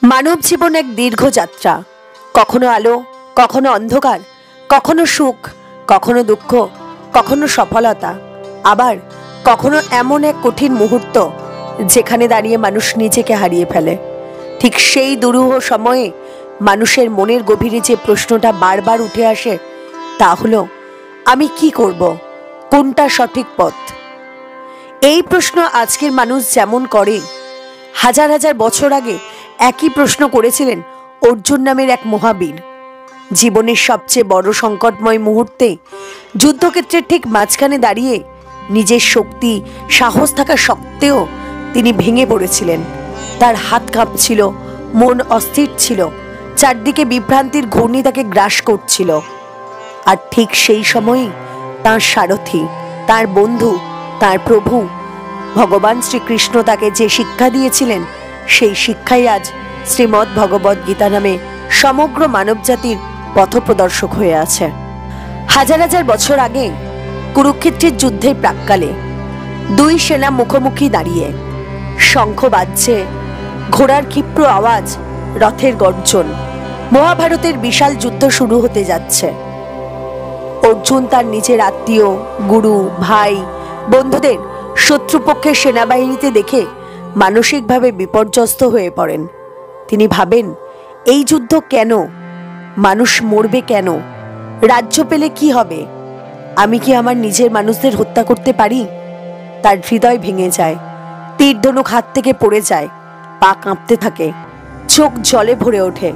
মানব জীবন এক দীর্ঘ যাত্রা। কখনো আলো, কখনো অন্ধকার, কখনো সুখ, কখনো দুঃখ, কখনো সফলতা, আবার কখনো এমন এক কঠিন মুহূর্ত যেখানে দাঁড়িয়ে মানুষ নিজেকে হারিয়ে ফেলে। ঠিক সেই দুরূহ সময়ে মানুষের মনের গভীরে যে প্রশ্নটা বারবার উঠে আসে তা হলো, আমি কি করব? কোনটা সঠিক পথ? এই প্রশ্ন আজকের মানুষ যেমন করে, হাজার হাজার বছর আগে একই প্রশ্ন করেছিলেন অর্জুন নামের এক মহাবীর। জীবনের সবচেয়ে বড় সংকটময় মুহূর্তে যুদ্ধক্ষেত্রের ঠিক মাঝখানে দাঁড়িয়ে নিজের শক্তি সাহস থাকা সত্ত্বেও তিনি ভেঙে পড়েছিলেন। তার হাত কাঁপছিল, মন অস্থির ছিল, চারদিকে বিভ্রান্তির ঘূর্ণি তাকে গ্রাস করছিল। আর ঠিক সেই সময়ই তাঁর সারথি, তাঁর বন্ধু, তাঁর প্রভু ভগবান শ্রীকৃষ্ণ তাকে যে শিক্ষা দিয়েছিলেন, সেই শিক্ষাই আজ শ্রীমদ্ ভগবদ গীতা নামে সমগ্র মানবজাতির পথপ্রদর্শক হয়ে আছে। হাজার হাজার বছর আগে কুরুক্ষেত্রের যুদ্ধের প্রাক্কালে দুই সেনা মুখোমুখি দাঁড়িয়ে, শঙ্খ বাজছে, ঘোড়ার ক্ষিপ্র আওয়াজ, রথের গর্জন, মহাভারতের বিশাল যুদ্ধ শুরু হতে যাচ্ছে। অর্জুন তার নিজের আত্মীয়, গুরু, ভাই, বন্ধুদের শত্রুপক্ষের সেনাবাহিনীতে দেখে মানসিকভাবে বিপর্যস্ত হয়ে পড়েন। তিনি ভাবেন, এই যুদ্ধ কেন? মানুষ মরবে কেন? রাজ্য পেলে কি হবে? আমি কি আমার নিজের মানুষদের হত্যা করতে পারি? তার হৃদয় ভেঙে যায়, তীর ধনুক হাত থেকে পড়ে যায়, পা কাঁপতে থাকে, চোখ জলে ভরে ওঠে।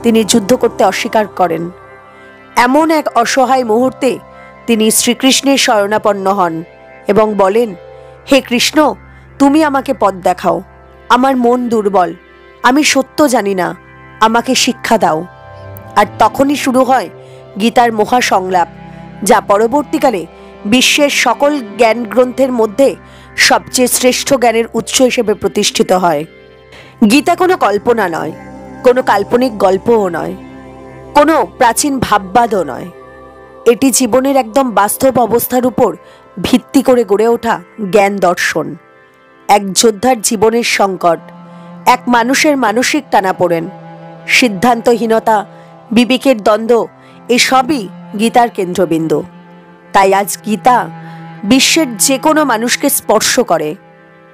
তিনি যুদ্ধ করতে অস্বীকার করেন। এমন এক অসহায় মুহূর্তে তিনি শ্রীকৃষ্ণের শরণাপন্ন হন এবং বলেন, হে কৃষ্ণ, তুমি আমাকে পথ দেখাও। আমার মন দুর্বল, আমি সত্য জানি না, আমাকে শিক্ষা দাও। আর তখনই শুরু হয় গীতার মহা সংলাপ, যা পরবর্তীকালে বিশ্বের সকল জ্ঞান গ্রন্থের মধ্যে সবচেয়ে শ্রেষ্ঠ জ্ঞানের উৎস হিসেবে প্রতিষ্ঠিত হয়। গীতা কোনো কল্পনা নয়, কোনো কাল্পনিক গল্পও নয়, কোনো প্রাচীন ভাববাদও নয়। এটি জীবনের একদম বাস্তব অবস্থার উপর ভিত্তি করে গড়ে ওঠা জ্ঞান দর্শন। এক যোদ্ধার জীবনের সংকট, এক মানুষের মানসিক টানাপোড়েন, সিদ্ধান্তহীনতা, বিবেকের দ্বন্দ্ব, এসবই গীতার কেন্দ্রবিন্দু। তাই আজ গীতা বিশ্বের যে কোনো মানুষকে স্পর্শ করে,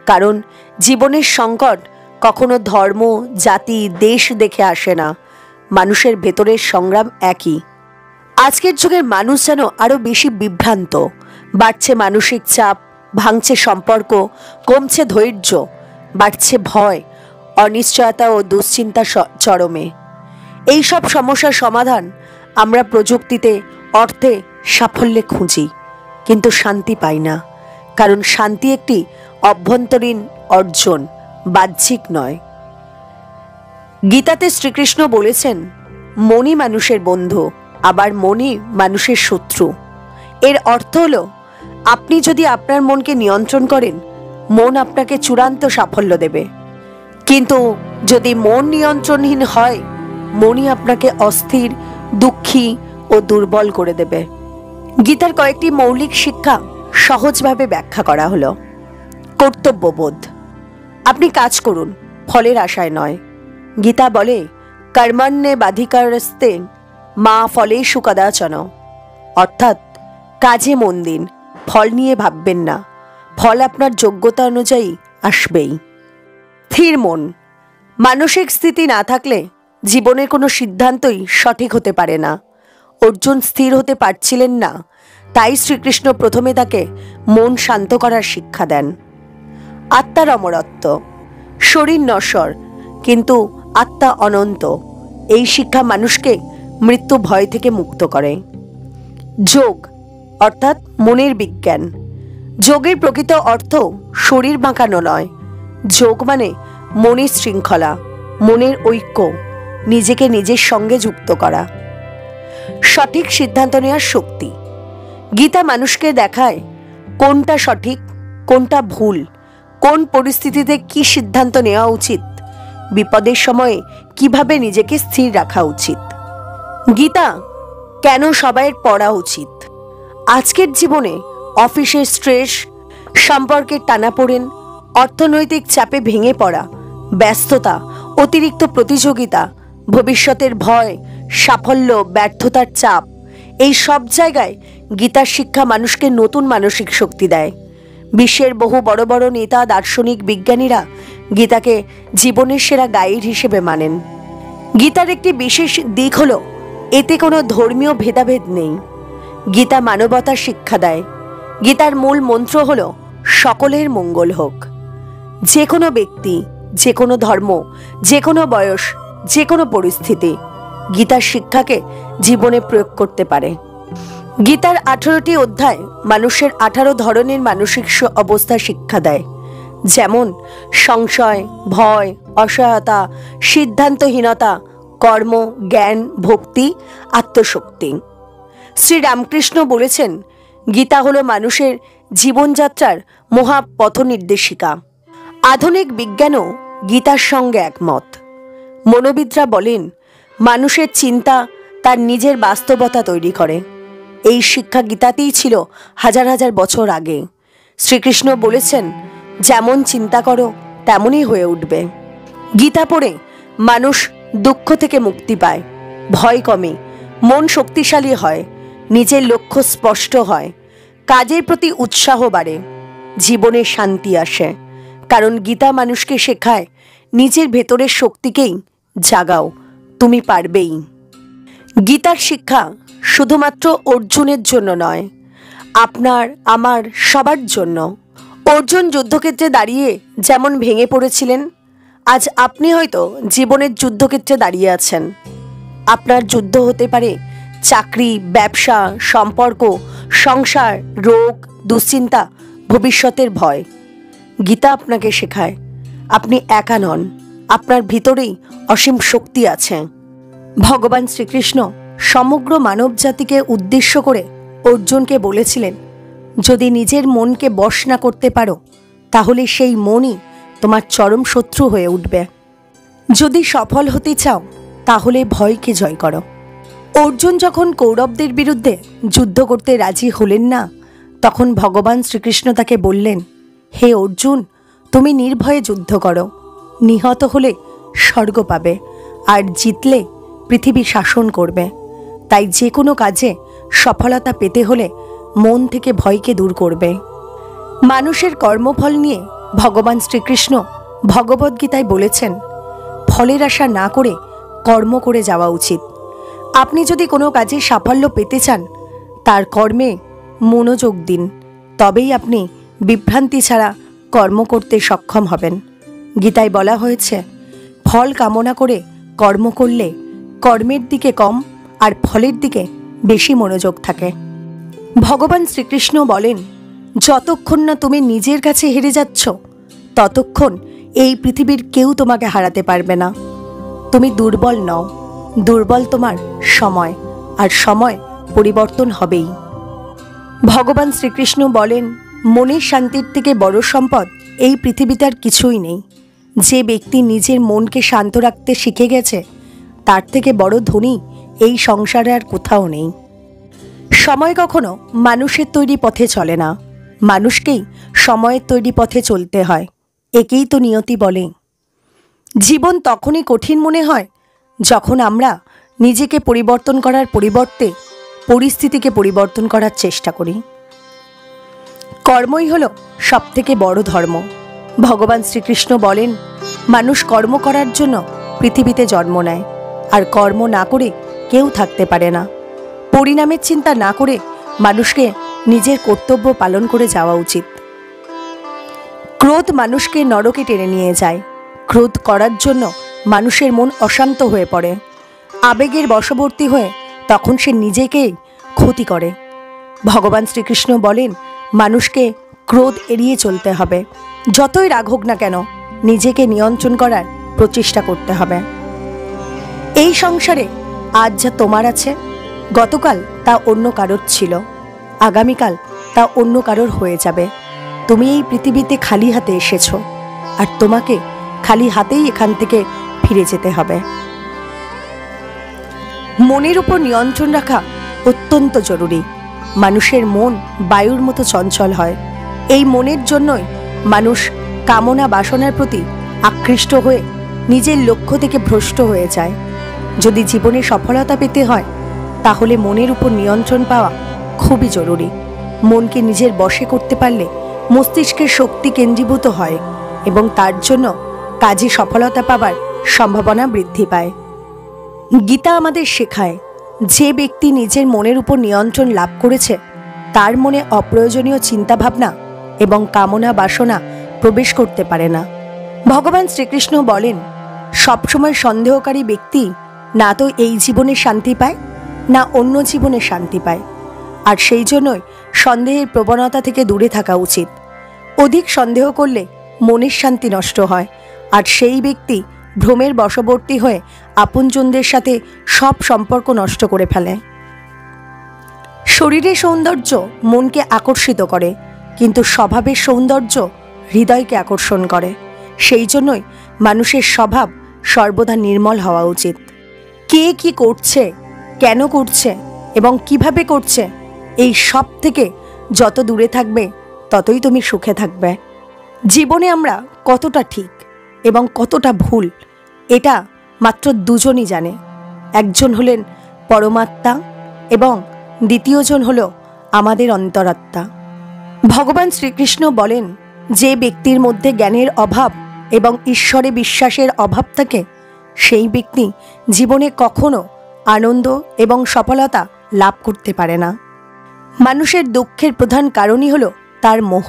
কারণ জীবনের সংকট কখনো ধর্ম, জাতি, দেশ দেখে আসে না। মানুষের ভেতরের সংগ্রাম একই। আজকের যুগের মানুষ যেন আরও বেশি বিভ্রান্ত, বাড়ছে মানসিক চাপ, ভাঙছে সম্পর্ক, কমছে ধৈর্য, বাড়ছে ভয়, অনিশ্চয়তা ও দুশ্চিন্তা চরমে। এই সব সমস্যার সমাধান আমরা প্রযুক্তিতে, অর্থে, সাফল্যে খুঁজি, কিন্তু শান্তি পাই না। কারণ শান্তি একটি অভ্যন্তরীণ অর্জন, বাহ্যিক নয়। গীতাতে শ্রীকৃষ্ণ বলেছেন, মনই মানুষের বন্ধু, আবার মনই মানুষের শত্রু। এর অর্থ হলো, আপনি যদি আপনার মনকে নিয়ন্ত্রণ করেন, মন আপনাকে চূড়ান্ত সাফল্য দেবে। কিন্তু যদি মন নিয়ন্ত্রণহীন হয়, মনই আপনাকে অস্থির, দুঃখী ও দুর্বল করে দেবে। গীতার কয়েকটি মৌলিক শিক্ষা সহজভাবে ব্যাখ্যা করা হলো। কর্তব্যবোধ, আপনি কাজ করুন, ফলের আশায় নয়। গীতা বলে, কর্মণ্যে বাধিকারস্তে মা ফলেষু কদাচন, অর্থাৎ কাজে মন দিন, ফল নিয়ে ভাববেন না, ফল আপনার যোগ্যতা অনুযায়ী আসবেই। স্থির মন, মানসিক স্থিতি না থাকলে জীবনের কোনো সিদ্ধান্তই সঠিক হতে পারে না। অর্জুন স্থির হতে পারছিলেন না, তাই শ্রীকৃষ্ণ প্রথমে তাকে মন শান্ত করার শিক্ষা দেন। আত্মার অমরত্ব, শরীর নশ্বর কিন্তু আত্মা অনন্ত। এই শিক্ষা মানুষকে মৃত্যু ভয় থেকে মুক্ত করে। যোগ অর্থাৎ মনের বিজ্ঞান। যোগের প্রকৃত অর্থ শরীর বাঁকানো নয়। যোগ মানে মনের শৃঙ্খলা, মনের ঐক্য, নিজেকে নিজের সঙ্গে যুক্ত করা। সঠিক সিদ্ধান্ত নেওয়ার শক্তি, গীতা মানুষকে দেখায় কোনটা সঠিক, কোনটা ভুল, কোন পরিস্থিতিতে কি সিদ্ধান্ত নেওয়া উচিত, বিপদের সময়ে কিভাবে নিজেকে স্থির রাখা উচিত। গীতা কেন সবাইয়ের পড়া উচিত? আজকের জীবনে অফিসের স্ট্রেস, সম্পর্কের টানাপোড়েন, অর্থনৈতিক চাপে ভেঙে পড়া, ব্যস্ততা ও অতিরিক্ত প্রতিযোগিতা, ভবিষ্যতের ভয়, সাফল্য, ব্যর্থতার চাপ, এই সব জায়গায় গীতার শিক্ষা মানুষকে নতুন মানসিক শক্তি দেয়। বিশ্বের বহু বড় বড় নেতা, দার্শনিক, বিজ্ঞানীরা গীতাকে জীবনের সেরা গাইড হিসেবে মানেন। গীতার একটি বিশেষ দিক হলো এতে কোনো ধর্মীয় ভেদাভেদ নেই। গীতা মানবতার শিক্ষা দেয়। গীতার মূল মন্ত্র হলো সকলের মঙ্গল হোক। যে কোনো ব্যক্তি, যে কোনো ধর্ম, যে কোনো বয়স, যে কোনো পরিস্থিতি গীতার শিক্ষাকে জীবনে প্রয়োগ করতে পারে। গীতার 18টি অধ্যায় মানুষের 18 ধরনের মানসিক অবস্থা শিক্ষা দেয়, যেমন সংশয়, ভয়, অসহায়তা, সিদ্ধান্তহীনতা, কর্ম, জ্ঞান, ভক্তি, আত্মশক্তি। শ্রীরামকৃষ্ণ বলেছেন, গীতা হলো মানুষের জীবনযাত্রার মহা পথনির্দেশিকা। আধুনিক বিজ্ঞানও গীতার সঙ্গে একমত। মনোবিদরা বলেন, মানুষের চিন্তা তার নিজের বাস্তবতা তৈরি করে। এই শিক্ষা গীতাতেই ছিল হাজার হাজার বছর আগে। শ্রীকৃষ্ণ বলেছেন, যেমন চিন্তা করো তেমনই হয়ে উঠবে। গীতা পড়ে মানুষ দুঃখ থেকে মুক্তি পায়, ভয় কমে, মন শক্তিশালী হয়, নিজের লক্ষ্য স্পষ্ট হয়, কাজের প্রতি উৎসাহ বাড়ে, জীবনে শান্তি আসে। কারণ গীতা মানুষকে শেখায়, নিজের ভেতরের শক্তিকেই জাগাও, তুমি পারবেই। গীতার শিক্ষা শুধুমাত্র অর্জুনের জন্য নয়, আপনার, আমার, সবার জন্য। অর্জুন যুদ্ধক্ষেত্রে দাঁড়িয়ে যেমন ভেঙে পড়েছিলেন, আজ আপনি হয়তো জীবনের যুদ্ধক্ষেত্রে দাঁড়িয়ে আছেন। আপনার যুদ্ধ হতে পারে চাকরি, ব্যবসা, সম্পর্ক, সংসার, রোগ, দুশ্চিন্তা, ভবিষ্যতের ভয়। গীতা আপনাকে শেখায় আপনি একা নন, আপনার ভিতরেই অসীম শক্তি আছে। ভগবান শ্রীকৃষ্ণ সমগ্র মানব জাতিকে উদ্দেশ্য করে অর্জুনকে বলেছিলেন, যদি নিজের মনকে বশ না করতে পারো তাহলে সেই মনই তোমার চরম শত্রু হয়ে উঠবে। যদি সফল হতে চাও তাহলে ভয়কে জয় করো। অর্জুন যখন কৌরবদের বিরুদ্ধে যুদ্ধ করতে রাজি হলেন না, তখন ভগবান শ্রীকৃষ্ণ তাকে বললেন, হে অর্জুন, তুমি নির্ভয়ে যুদ্ধ করো। নিহত হলে স্বর্গ পাবে, আর জিতলে পৃথিবী শাসন করবে। তাই যে কোনো কাজে সফলতা পেতে হলে মন থেকে ভয়কে দূর করবে। মানুষের কর্মফল নিয়ে ভগবান শ্রীকৃষ্ণ ভগবদ্গীতায় বলেছেন, ফলের আশা না করে কর্ম করে যাওয়া উচিত। আপনি যদি কোনো কাজে সাফল্য পেতে চান, তার কর্মে মনোযোগ দিন, তবেই আপনি বিভ্রান্তি ছাড়া কর্ম করতে সক্ষম হবেন। গীতায় বলা হয়েছে, ফল কামনা করে কর্ম করলে কর্মের দিকে কম আর ফলের দিকে বেশি মনোযোগ থাকে। ভগবান শ্রীকৃষ্ণ বলেন, যতক্ষণ না তুমি নিজের কাছে হেরে যাচ্ছ, ততক্ষণ এই পৃথিবীর কেউ তোমাকে হারাতে পারবে না। তুমি দুর্বল নও, দুর্বল তোমার সময়, আর সময় পরিবর্তন হবেই। ভগবান শ্রীকৃষ্ণ বলেন, মনের শান্তির থেকে বড় সম্পদ এই পৃথিবীতে আর কিছুই নেই। যে ব্যক্তি নিজের মনকে শান্ত রাখতে শিখে গেছে, তার থেকে বড় ধনী এই সংসারে আর কোথাও নেই। সময় কখনো মানুষের তৈরি পথে চলে না, মানুষকেই সময়ের তৈরি পথে চলতে হয়। একেই তো নিয়তি বলে। জীবন তখনই কঠিন মনে হয় যখন আমরা নিজেকে পরিবর্তন করার পরিবর্তে পরিস্থিতিকে পরিবর্তন করার চেষ্টা করি। কর্মই হলো সবথেকে বড় ধর্ম। ভগবান শ্রীকৃষ্ণ বলেন, মানুষ কর্ম করার জন্য পৃথিবীতে জন্ম নেয়, আর কর্ম না করে কেউ থাকতে পারে না। পরিণামের চিন্তা না করে মানুষকে নিজের কর্তব্য পালন করে যাওয়া উচিত। ক্রোধ মানুষকে নরকে টেনে নিয়ে যায়। ক্রোধ করার জন্য মানুষের মন অশান্ত হয়ে পড়ে, আবেগের বশবর্তী হয়ে তখন সে নিজেকেই ক্ষতি করে। ভগবান শ্রীকৃষ্ণ বলেন, মানুষকে ক্রোধ এড়িয়ে চলতে হবে। যতই রাগ হোক না কেন, নিজেকে নিয়ন্ত্রণ করার প্রচেষ্টা করতে হবে। এই সংসারে আজ যা তোমার আছে, গতকাল তা অন্য কারোর ছিল, আগামীকাল তা অন্য কারোর হয়ে যাবে। তুমি এই পৃথিবীতে খালি হাতে এসেছো, আর তোমাকে খালি হাতেই এখান থেকে ফিরে যেতে হবে। মনের উপর নিয়ন্ত্রণ রাখা অত্যন্ত জরুরি। মানুষের মন বায়ুর মতো চঞ্চল হয়। এই মনের জন্যই মানুষ কামনা বাসনার প্রতি আকৃষ্ট হয়ে নিজের লক্ষ্য থেকে ভ্রষ্ট হয়ে যায়। যদি জীবনে সফলতা পেতে হয় তাহলে মনের উপর নিয়ন্ত্রণ পাওয়া খুবই জরুরি। মনকে নিজের বশে করতে পারলে মস্তিষ্কের শক্তি কেন্দ্রীভূত হয় এবং তার জন্য কাজে সফলতা পাবার সম্ভাবনা বৃদ্ধি পায়। গীতা আমাদের শেখায়, যে ব্যক্তি নিজের মনের উপর নিয়ন্ত্রণ লাভ করেছে তার মনে অপ্রয়োজনীয় চিন্তাভাবনা এবং কামনা বাসনা প্রবেশ করতে পারে না। ভগবান শ্রীকৃষ্ণ বলেন, সবসময় সন্দেহকারী ব্যক্তি না তো এই জীবনে শান্তি পায় না অন্য জীবনে শান্তি পায়, আর সেই জন্যই সন্দেহের প্রবণতা থেকে দূরে থাকা উচিত। অধিক সন্দেহ করলে মনের শান্তি নষ্ট হয়, আর সেই ব্যক্তি ভ্রমের বশবর্তী হয়ে আপনজনদের সাথে সব সম্পর্ক নষ্ট করে ফেলে। শরীরের সৌন্দর্য মনকে আকর্ষিত করে, কিন্তু স্বভাবের সৌন্দর্য হৃদয়কে আকর্ষণ করে। সেই জন্যই মানুষের স্বভাব সর্বদা নির্মল হওয়া উচিত। কে কি করছে, কেন করছে এবং কিভাবে করছে, এই সব থেকে যত দূরে থাকবে ততই তুমি সুখে থাকবে। জীবনে আমরা কতটা ঠিক এবং কতটা ভুল এটা মাত্র দুজনই জানে। একজন হলেন পরমাত্মা এবং দ্বিতীয়জন হল আমাদের অন্তরাত্মা। ভগবান শ্রীকৃষ্ণ বলেন, যে ব্যক্তির মধ্যে জ্ঞানের অভাব এবং ঈশ্বরে বিশ্বাসের অভাব থাকে সেই ব্যক্তি জীবনে কখনো আনন্দ এবং সফলতা লাভ করতে পারে না। মানুষের দুঃখের প্রধান কারণই হলো তার মোহ।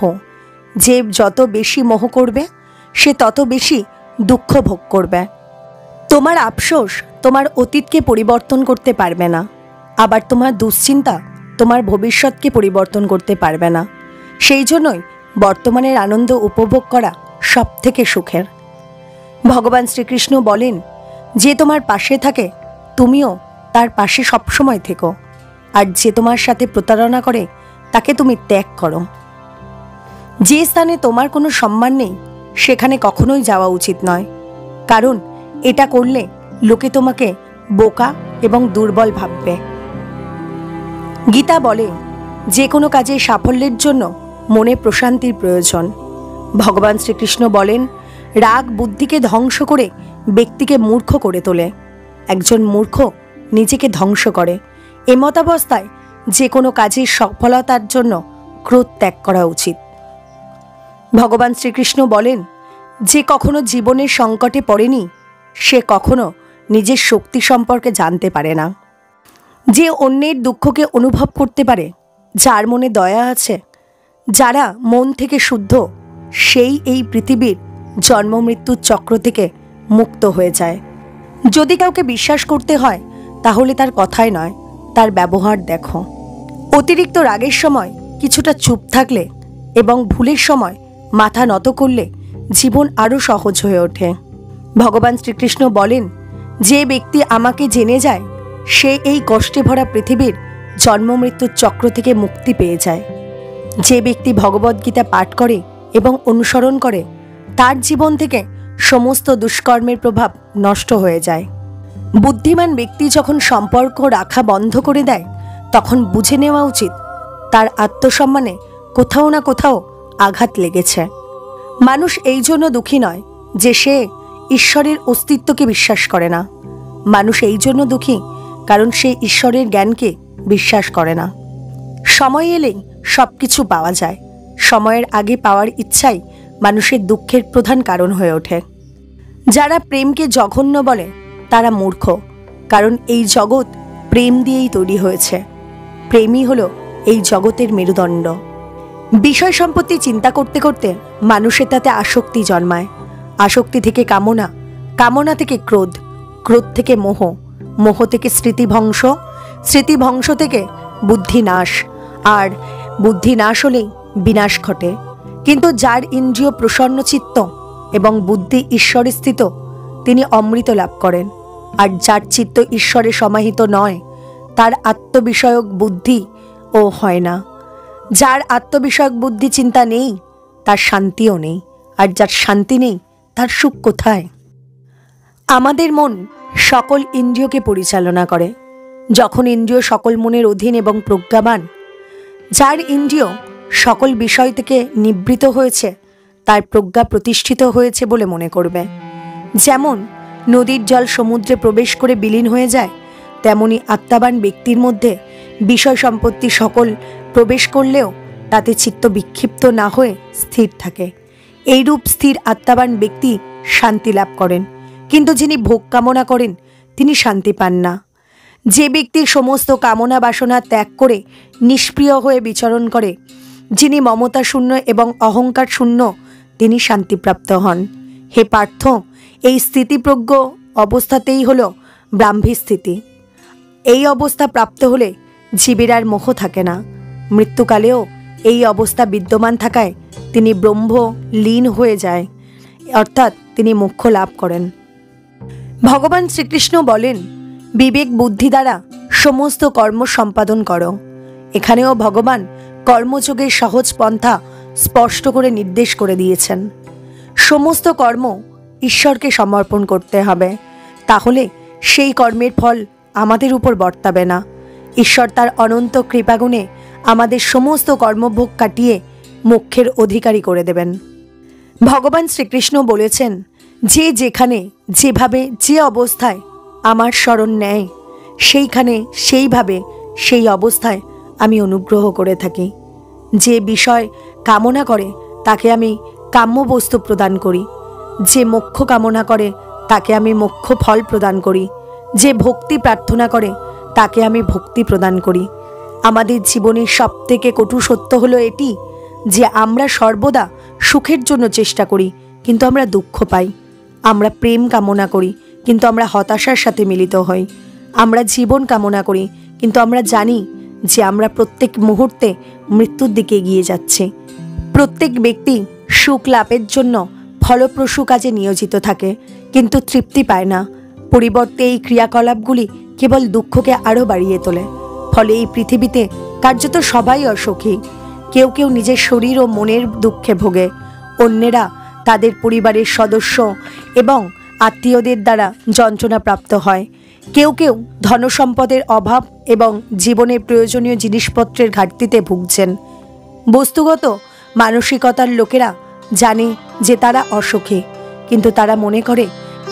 যে যত বেশি মোহ করবে সে তত বেশি দুঃখ ভোগ করবে। তোমার আফসোস তোমার অতীতকে পরিবর্তন করতে পারবে না, আবার তোমার দুশ্চিন্তা তোমার ভবিষ্যৎকে পরিবর্তন করতে পারবে না। সেই জন্যই বর্তমানের আনন্দ উপভোগ করা সব থেকে সুখের। ভগবান শ্রীকৃষ্ণ বলেন, যে তোমার পাশে থাকে তুমিও তার পাশে সবসময় থেকো, আর যে তোমার সাথে প্রতারণা করে তাকে তুমি ত্যাগ করো। যে স্থানে তোমার কোনো সম্মান নেই সেখানে কখনোই যাওয়া উচিত নয়, কারণ এটা করলে লোকে তোমাকে বোকা এবং দুর্বল ভাববে। গীতা বলে, যে কোনো কাজে সাফল্যের জন্য মনে প্রশান্তির প্রয়োজন। ভগবান শ্রীকৃষ্ণ বলেন, রাগ বুদ্ধিকে ধ্বংস করে ব্যক্তিকে মূর্খ করে তোলে। একজন মূর্খ নিজেকে ধ্বংস করে। এমতাবস্থায় যে কোনো কাজের সফলতার জন্য ক্রোধ ত্যাগ করা উচিত। ভগবান শ্রীকৃষ্ণ বলেন, যে কখনো জীবনের সংকটে পড়েনি সে কখনো নিজের শক্তি সম্পর্কে জানতে পারে না। যে অন্যের দুঃখকে অনুভব করতে পারে, যার মনে দয়া আছে, যারা মন থেকে শুদ্ধ, সেই এই পৃথিবীর জন্ম মৃত্যুর চক্র থেকে মুক্ত হয়ে যায়। যদি কাউকে বিশ্বাস করতে হয় তাহলে তার কথায় নয়, তার ব্যবহার দেখো। অতিরিক্ত রাগের সময় কিছুটা চুপ থাকলে এবং ভুলের সময় মাথা নত করলে জীবন আরও সহজ হয়ে ওঠে। ভগবান শ্রীকৃষ্ণ বলেন, যে ব্যক্তি আমাকে জেনে যায় সে এই কষ্টে ভরা পৃথিবীর জন্ম মৃত্যুর চক্র থেকে মুক্তি পেয়ে যায়। যে ব্যক্তি ভগবদ্গীতা পাঠ করে এবং অনুসরণ করে তার জীবন থেকে সমস্ত দুষ্কর্মের প্রভাব নষ্ট হয়ে যায়। বুদ্ধিমান ব্যক্তি যখন সম্পর্ক রাখা বন্ধ করে দেয় তখন বুঝে নেওয়া উচিত তার আত্মসম্মানে কোথাও না কোথাও আঘাত লেগেছে। মানুষ এই জন্য দুঃখী নয় যে সে ঈশ্বরের অস্তিত্বকে বিশ্বাস করে না। মানুষ এই জন্য দুঃখী কারণ সে ঈশ্বরের জ্ঞানকে বিশ্বাস করে না। সময় এলেই সব কিছু পাওয়া যায়, সময়ের আগে পাওয়ার ইচ্ছাই মানুষের দুঃখের প্রধান কারণ হয়ে ওঠে। যারা প্রেমকে জঘন্য বলে তারা মূর্খ, কারণ এই জগৎ প্রেম দিয়েই তৈরি হয়েছে। প্রেমই হলো এই জগতের মেরুদণ্ড। বিষয় সম্পত্তি চিন্তা করতে করতে মানুষের তাতে আসক্তি জন্মায়। আসক্তি থেকে কামনা, কামনা থেকে ক্রোধ, ক্রোধ থেকে মোহ, মোহ থেকে স্মৃতিভংশ, স্মৃতিভংশ থেকে বুদ্ধি নাশ, আর বুদ্ধি নাশ হলেই বিনাশ ঘটে। কিন্তু যার ইন্দ্রিয় প্রসন্ন চিত্ত এবং বুদ্ধি ঈশ্বরে স্থিত তিনি অমৃত লাভ করেন। আর যার চিত্ত ঈশ্বরে সমাহিত নয় তার আত্মবিষয়ক বুদ্ধি ও হয় না। যার আত্মবিষয়ক বুদ্ধি চিন্তা নেই তার শান্তিও নেই, আর যার শান্তি নেই তার সুখ কোথায়? আমাদের মন সকল ইন্দ্রিয়কে পরিচালনা করে। যখন ইন্দ্রিয় সকল মনের অধীন এবং প্রজ্ঞাবান, যার ইন্দ্রিয় সকল বিষয় থেকে নিবৃত হয়েছে তার প্রজ্ঞা প্রতিষ্ঠিত হয়েছে বলে মনে করবে। যেমন নদীর জল সমুদ্রে প্রবেশ করে বিলীন হয়ে যায়, তেমনি আত্মাবান ব্যক্তির মধ্যে বিষয় সম্পত্তি সকল প্রবেশ করলেও তাতে চিত্ত বিক্ষিপ্ত না হয়ে স্থির থাকে। এইরূপ স্থির আত্মাবান ব্যক্তি শান্তি লাভ করেন, কিন্তু যিনি ভোগ কামনা করেন তিনি শান্তি পান না। যে ব্যক্তির সমস্ত কামনা বাসনা ত্যাগ করে নিষ্প্রিয় হয়ে বিচরণ করে, যিনি মমতা শূন্য এবং অহংকার শূন্য, তিনি শান্তিপ্রাপ্ত হন। হে পার্থ, এই স্থিতিপ্রজ্ঞ অবস্থাতেই হল ব্রাহ্মী স্থিতি। এই অবস্থা প্রাপ্ত হলে জীবের আর মোহ থাকে না। মৃত্যুকালেও এই অবস্থা বিদ্যমান থাকায় তিনি ব্রহ্ম লীন হয়ে যায়, অর্থাৎ তিনি মোক্ষ লাভ করেন। ভগবান শ্রীকৃষ্ণ বলেন, বিবেক বুদ্ধি দ্বারা সমস্ত কর্ম সম্পাদন করো। এখানেও ভগবান কর্মযোগের সহজ পন্থা স্পষ্ট করে নির্দেশ করে দিয়েছেন। সমস্ত কর্ম ঈশ্বরকে সমর্পণ করতে হবে, তাহলে সেই কর্মের ফল আমাদের উপর বর্তাবে না। ঈশ্বর তার অনন্ত কৃপাগুণে আমাদের সমস্ত কর্মভোগ কাটিয়ে মোক্ষের অধিকারী করে দেবেন। ভগবান শ্রীকৃষ্ণ বলেছেন, যে যেখানে যেভাবে যে অবস্থায় আমার শরণ নেয়, সেইখানে সেইভাবে সেই অবস্থায় আমি অনুগ্রহ করে থাকি। যে বিষয় কামনা করে তাকে আমি কাম্য বস্তু প্রদান করি, যে মোক্ষ কামনা করে তাকে আমি মোক্ষ ফল প্রদান করি, যে ভক্তি প্রার্থনা করে তাকে আমি ভক্তি প্রদান করি। আমাদের জীবনের সবথেকে কটু সত্য হলো এটি যে আমরা সর্বদা সুখের জন্য চেষ্টা করি, কিন্তু আমরা দুঃখ পাই। আমরা প্রেম কামনা করি, কিন্তু আমরা হতাশার সাথে মিলিত হই। আমরা জীবন কামনা করি, কিন্তু আমরা জানি যে আমরা প্রত্যেক মুহূর্তে মৃত্যুর দিকে এগিয়ে যাচ্ছি। প্রত্যেক ব্যক্তি সুখ লাভের জন্য ফলপ্রসূ কাজে নিয়োজিত থাকে, কিন্তু তৃপ্তি পায় না। পরিবর্তে এই ক্রিয়াকলাপগুলি কেবল দুঃখকে আরও বাড়িয়ে তোলে। ফলে এই পৃথিবীতে কার্যত সবাই অসুখী। কেউ কেউ নিজের শরীর ও মনের দুঃখে ভোগে, অন্যেরা তাদের পরিবারের সদস্য এবং আত্মীয়দের দ্বারা যন্ত্রণা প্রাপ্ত হয়। কেউ কেউ ধনসম্পদের অভাব এবং জীবনের প্রয়োজনীয় জিনিসপত্রের ঘাটতিতে ভুগছেন। বস্তুগত মানসিকতার লোকেরা জানে যে তারা অসুখী, কিন্তু তারা মনে করে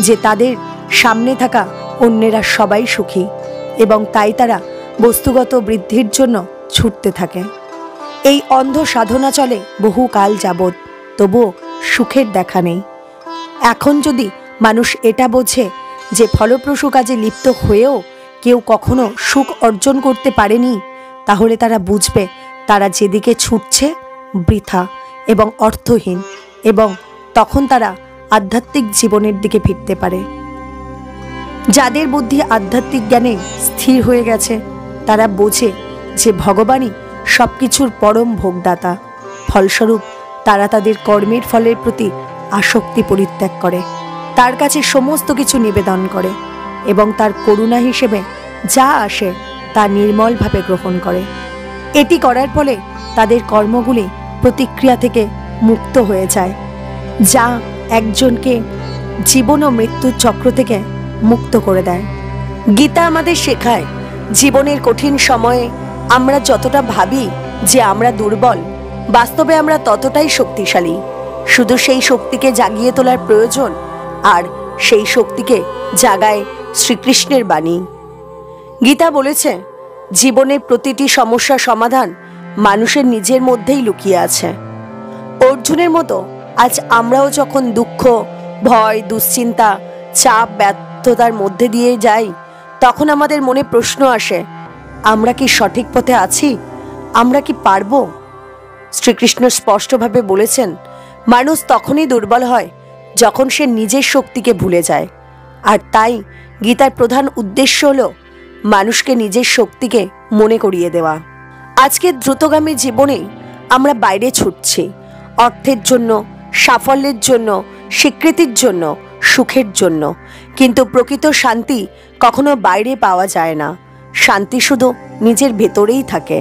যে তাদের সামনে থাকা অন্যেরা সবাই সুখী, এবং তাই তারা বস্তুগত বৃদ্ধির জন্য ছুটতে থাকে। এই অন্ধ সাধনা চলে বহু কাল যাবৎ, তবুও সুখের দেখা নেই। এখন যদি মানুষ এটা বোঝে যে ফলপ্রসূ কাজে লিপ্ত হয়েও কেউ কখনো সুখ অর্জন করতে পারেনি, তাহলে তারা বুঝবে তারা যেদিকে ছুটছে বৃথা এবং অর্থহীন, এবং তখন তারা আধ্যাত্মিক জীবনের দিকে ফিরতে পারে। যাদের বুদ্ধি আধ্যাত্মিক জ্ঞানে স্থির হয়ে গেছে, তারা বোঝে যে ভগবানই সব কিছুর পরম ভোগদাতা। ফলস্বরূপ তারা তাদের কর্মের ফলের প্রতি আসক্তি পরিত্যাগ করে, তার কাছে সমস্ত কিছু নিবেদন করে এবং তার করুণা হিসেবে যা আসে তা নির্মলভাবে গ্রহণ করে। এটি করার ফলে তাদের কর্মগুলি প্রতিক্রিয়া থেকে মুক্ত হয়ে যায়, যা একজনকে জীবন ও মৃত্যুর চক্র থেকে মুক্ত করে দেয়। গীতা আমাদের শেখায়, জীবনের কঠিন সময়ে আমরা যতটা ভাবি যে আমরা দুর্বল, বাস্তবে আমরা ততটাই শক্তিশালী। শুধু সেই শক্তিকে জাগিয়ে তোলার প্রয়োজন, আর সেই শক্তিকে জাগায় শ্রীকৃষ্ণের বাণী। গীতা বলেছে, জীবনের প্রতিটি সমস্যার সমাধান মানুষের নিজের মধ্যেই লুকিয়ে আছে। অর্জুনের মতো আজ আমরাও যখন দুঃখ, ভয়, দুশ্চিন্তা, চাপ, ব্যর্থতার মধ্যে দিয়ে যাই, তখন আমাদের মনে প্রশ্ন আসে, আমরা কি সঠিক পথে আছি? আমরা কি পারব? শ্রীকৃষ্ণ স্পষ্টভাবে বলেছেন, মানুষ তখনই দুর্বল হয় যখন সে নিজের শক্তিকে ভুলে যায়। আর তাই গীতার প্রধান উদ্দেশ্য হল মানুষকে নিজের শক্তিকে মনে করিয়ে দেওয়া। আজকের দ্রুতগামী জীবনে আমরা বাইরে ছুটছি, অর্থের জন্য, সাফল্যের জন্য, স্বীকৃতির জন্য, সুখের জন্য, কিন্তু প্রকৃত শান্তি কখনো বাইরে পাওয়া যায় না। শান্তি শুধু নিজের ভেতরেই থাকে।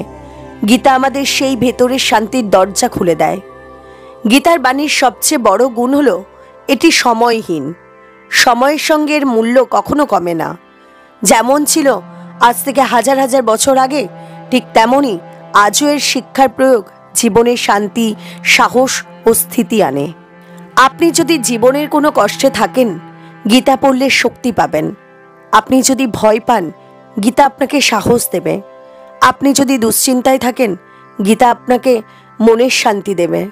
গীতা আমাদের সেই ভেতরের শান্তির দরজা খুলে দেয়। গীতার বাণীর সবচেয়ে বড় গুণ হল এটি সময়হীন। সময়ের সঙ্গে এর মূল্য কখনো কমে না। যেমন ছিল আজ থেকে হাজার হাজার বছর আগে, ঠিক তেমনই আজও এর শিক্ষার প্রয়োগ জীবনে শান্তি, সাহস ও স্থিতি আনে। আপনি যদি জীবনের কোনো কষ্টে থাকেন, গীতা পড়লে শক্তি পাবেন। আপনি যদি ভয় পান, গীতা আপনাকে সাহস দেবে। আপনি যদি দুশ্চিন্তায় থাকেন, গীতা আপনাকে মনের শান্তি দেবে।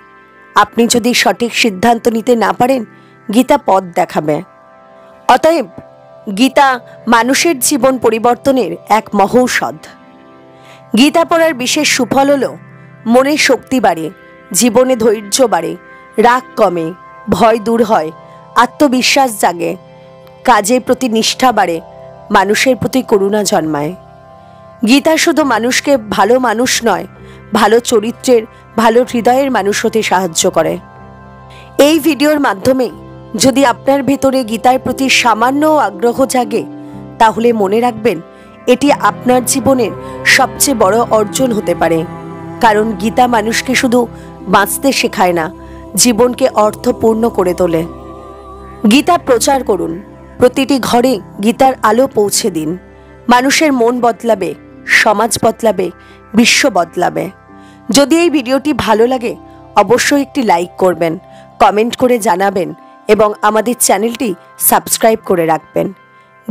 আপনি যদি সঠিক সিদ্ধান্ত নিতে না পারেন, গীতা পথ দেখাবে। অতএব গীতা মানুষের জীবন পরিবর্তনের এক মহৌষধ। গীতা পড়ার বিশেষ সুফল হল মনের শক্তি বাড়ে, জীবনে ধৈর্য বাড়ে, রাগ কমে, ভয় দূর হয়, আত্মবিশ্বাস জাগে, কাজের প্রতি নিষ্ঠা বাড়ে, মানুষের প্রতি করুণা জন্মায়। গীতা শুধু মানুষকে ভালো মানুষ নয়, ভালো চরিত্রের, ভালো হৃদয়ের মানুষ হতে সাহায্য করে। এই ভিডিওর মাধ্যমে যদি আপনার ভেতরে গীতার প্রতি সামান্য আগ্রহ জাগে, তাহলে মনে রাখবেন এটি আপনার জীবনের সবচেয়ে বড় অর্জন হতে পারে। কারণ গীতা মানুষকে শুধু বাঁচতে শেখায় না, জীবনকে অর্থপূর্ণ করে তোলে। গীতা প্রচার করুন, প্রতিটি ঘরে গীতার আলো পৌঁছে দিন। মানুষের মন বদলাবে, সমাজ বদলাবে, বিশ্ব বদলাবে। যদি এই ভিডিওটি ভালো লাগে, অবশ্যই একটি লাইক করবেন, কমেন্ট করে জানাবেন এবং আমাদের চ্যানেলটি সাবস্ক্রাইব করে রাখবেন।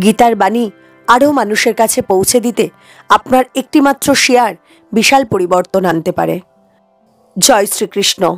গীতার বাণী আরও মানুষের কাছে পৌঁছে দিতে আপনার একটিমাত্র শেয়ার বিশাল পরিবর্তন আনতে পারে। জয় শ্রীকৃষ্ণ।